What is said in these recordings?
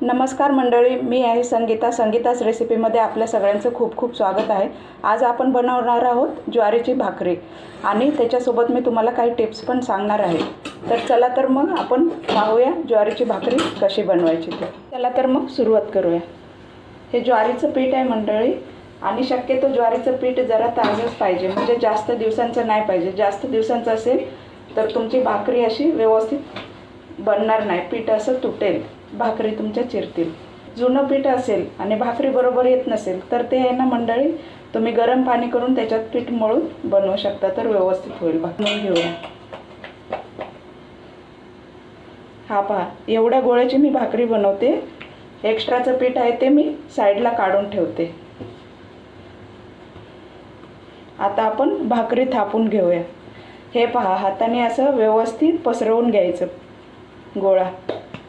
नमस्कार मंडळी, मी आहे संगीताच रेसिपीमध्ये आपल्या सगळ्यांचं खूप खूप स्वागत आहे। आज आपण बनवणार आहोत ज्वारीची भाकरी आणि त्याच्यासोबत मी तुम्हाला काही टिप्स पण सांगणार आहे। तर चला तर मग आपण पाहूया ज्वारीची भाकरी कशी बनवायची ते। चला तर मग सुरुवात करूया। हे ज्वारीचं पीठ आहे मंडळी आणि शक्यतो ज्वारीचं पीठ जरा ताजंच पाहिजे, म्हणजे जास्त दिवसांचं नाही पाहिजे। जास्त दिवसांचं असेल तर तुमची भाकरी अशी व्यवस्थित बनणार नाही, पीठ असं तुटेल, भाकरी तुमच्या चिरतील। जुनं पीठ असेल आणि भाकरी बरोबर येत नसेल तर ते आहे ना मंडळी, तुम्ही गरम पाणी करून त्याच्यात पीठ मळून बनवू शकता, तर व्यवस्थित होईल। भाकरी घेऊया। हा पहा, एवढ्या गोळ्याची मी भाकरी बनवते। एक्स्ट्राचं पीठ आहे ते मी साईडला काढून ठेवते। आता आपण भाकरी थापून घेऊया। हे पहा, हाताने असं व्यवस्थित पसरवून घ्यायचं गोळा,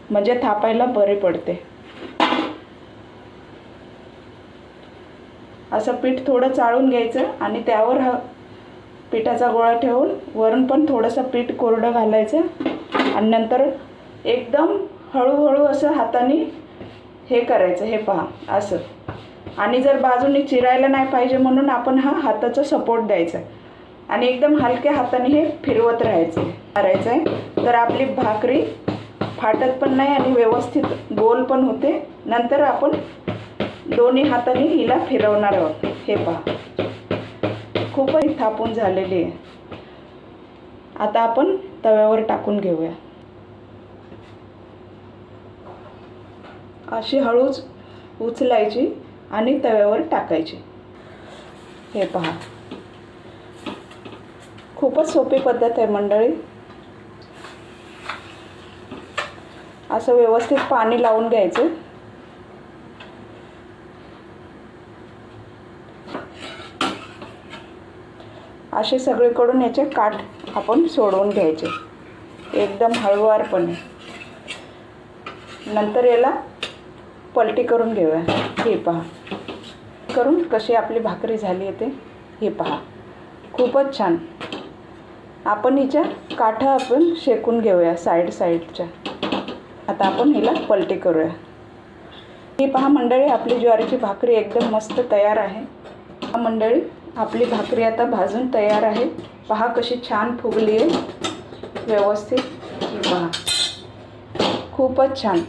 म्हणजे थापायला बरे पडते। असं पीठ थोडं चाळून घ्यायचं आणि त्यावर हा पिठाचा गोळा ठेवून वरून पण थोडंसं पीठ कोरडं घालायचं आणि नंतर एकदम हळूहळू असं हाताने हे करायचं। हे पहा असं, आणि जर बाजूने चिरायला नाही पाहिजे म्हणून आपण हा हाताचा सपोर्ट द्यायचा आणि एकदम हलक्या हाताने हे फिरवत राहायचं करायचं आहे। तर आपली भाकरी फाटत पण नाही आणि व्यवस्थित गोल पण होते। नंतर आपण दोन्ही हाताने हिला फिरवणार आहोत। हे पहा, खूपच थापून झालेली आहे। आता आपण तव्यावर टाकून घेऊया। अशी हळूच उचलायची आणि तव्यावर टाकायची। हे पहा, खूपच सोपी पद्धत आहे मंडळी। असं व्यवस्थित पाणी लावून घ्यायचं। असे सगळीकडून याचे काठ आपण सोडवून घ्यायचे एकदम हळूवारपणे। नंतर याला पलटी करून घेऊया। हे पहा, करून कशी आपली भाकरी झाली आहे ते। हे पहा, खूपच छान। आपण हिच्या काठा आपण शेकून घेऊया साईडच्या। आता आपण हिला पलटी करूया। ही पहा मंडळी, आपली ज्वारीची भाकरी एकदम मस्त तयार आहे। मंडळी, आपली भाकरी आता भाजून तयार आहे। पहा कशी छान फुगली आहे व्यवस्थित। पहा, खूपच छान।